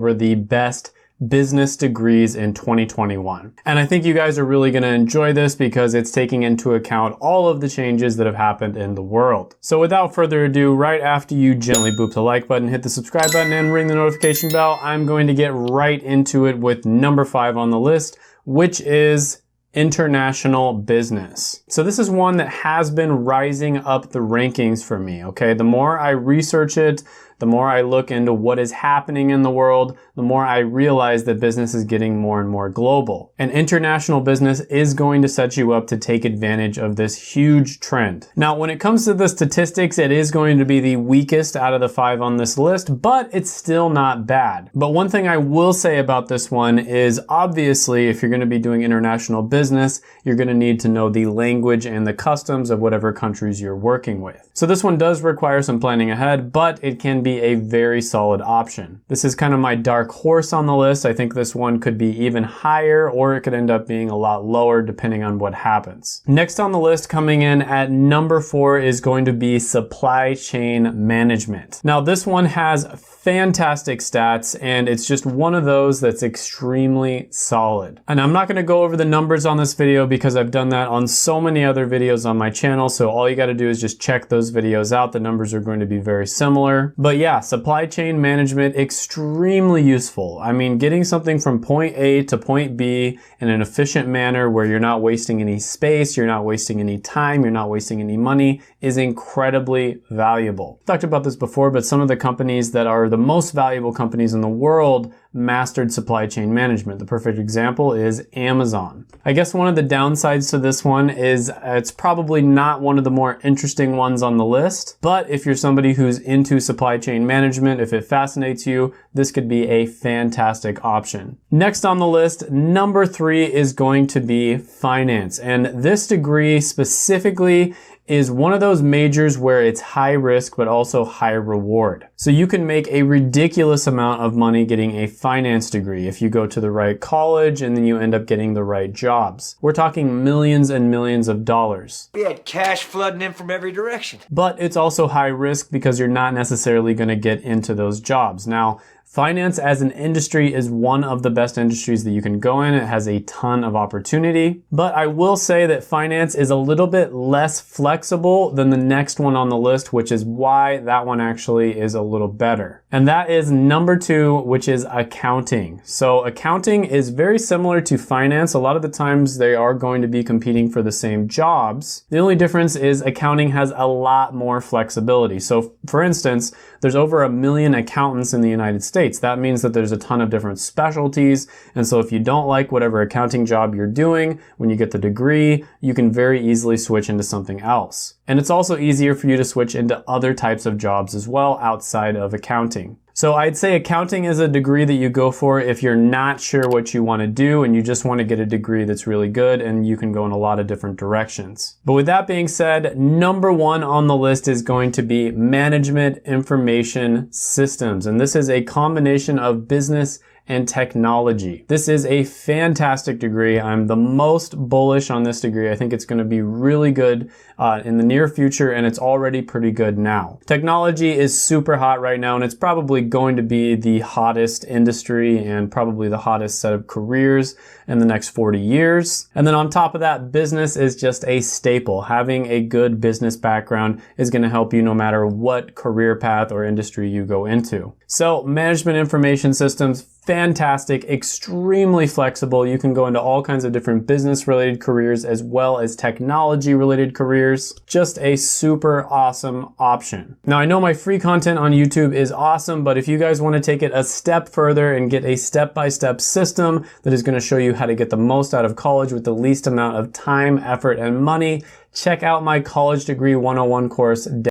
were the best business degrees in 2021. And I think you guys are really going to enjoy this because it's taking into account all of the changes that have happened in the world. So without further ado, right after you gently boop the like button, hit the subscribe button, and ring the notification bell, I'm going to get right into it with number 5 on the list, which is international business. So this is one that has been rising up the rankings for me, okay? The more I research it, the more I look into what is happening in the world, the more I realize that business is getting more and more global. And international business is going to set you up to take advantage of this huge trend. Now, when it comes to the statistics, it is going to be the weakest out of the 5 on this list, but it's still not bad. But one thing I will say about this one is obviously, if you're going to be doing international business, you're going to need to know the language and the customs of whatever countries you're working with. So this one does require some planning ahead, but it can be a very solid option. This is kind of my dark horse on the list. I think this one could be even higher, or it could end up being a lot lower depending on what happens. Next on the list, coming in at number 4, is going to be supply chain management. Now this one has fantastic stats, and it's just one of those that's extremely solid. And I'm not going to go over the numbers on this video because I've done that on so many other videos on my channel, so all you got to do is just check those videos out. The numbers are going to be very similar. But yeah, supply chain management, extremely useful. I mean, getting something from point A to point B in an efficient manner where you're not wasting any space, you're not wasting any time, you're not wasting any money is incredibly valuable. I've talked about this before, but some of the companies that are the most valuable companies in the world mastered supply chain management. The perfect example is Amazon. I guess one of the downsides to this one is it's probably not one of the more interesting ones on the list, but if you're somebody who's into supply chain management, if it fascinates you, this could be a fantastic option. Next on the list, number 3 is going to be finance. And this degree specifically is one of those majors where it's high risk but also high reward. So you can make a ridiculous amount of money getting a finance degree if you go to the right college and then you end up getting the right jobs. We're talking millions and millions of dollars. We had cash flooding in from every direction. But it's also high risk because you're not necessarily going to get into those jobs. Now, finance as an industry is one of the best industries that you can go in. It has a ton of opportunity. But I will say that finance is a little bit less flexible than the next one on the list, which is why that one actually is a little better. And that is number 2, which is accounting. So accounting is very similar to finance. A lot of the times they are going to be competing for the same jobs. The only difference is accounting has a lot more flexibility. So for instance, there's over 1 million accountants in the United States. That means that there's a ton of different specialties. And so if you don't like whatever accounting job you're doing, when you get the degree, you can very easily switch into something else. And it's also easier for you to switch into other types of jobs as well outside of accounting. So I'd say accounting is a degree that you go for if you're not sure what you want to do and you just want to get a degree that's really good, and you can go in a lot of different directions. But with that being said, number 1 on the list is going to be management information systems. And this is a combination of business and technology. This is a fantastic degree. I'm the most bullish on this degree. I think it's going to be really good in the near future, and it's already pretty good now. Technology is super hot right now, and it's probably going to be the hottest industry and probably the hottest set of careers in the next 40 years. And then on top of that, business is just a staple. Having a good business background is going to help you no matter what career path or industry you go into. So management information systems, fantastic, extremely flexible. You can go into all kinds of different business related careers as well as technology related careers. Just a super awesome option. Now I know my free content on YouTube is awesome, but if you guys want to take it a step further and get a step-by-step system that is going to show you how to get the most out of college with the least amount of time, effort, and money, check out my College Degree 101 course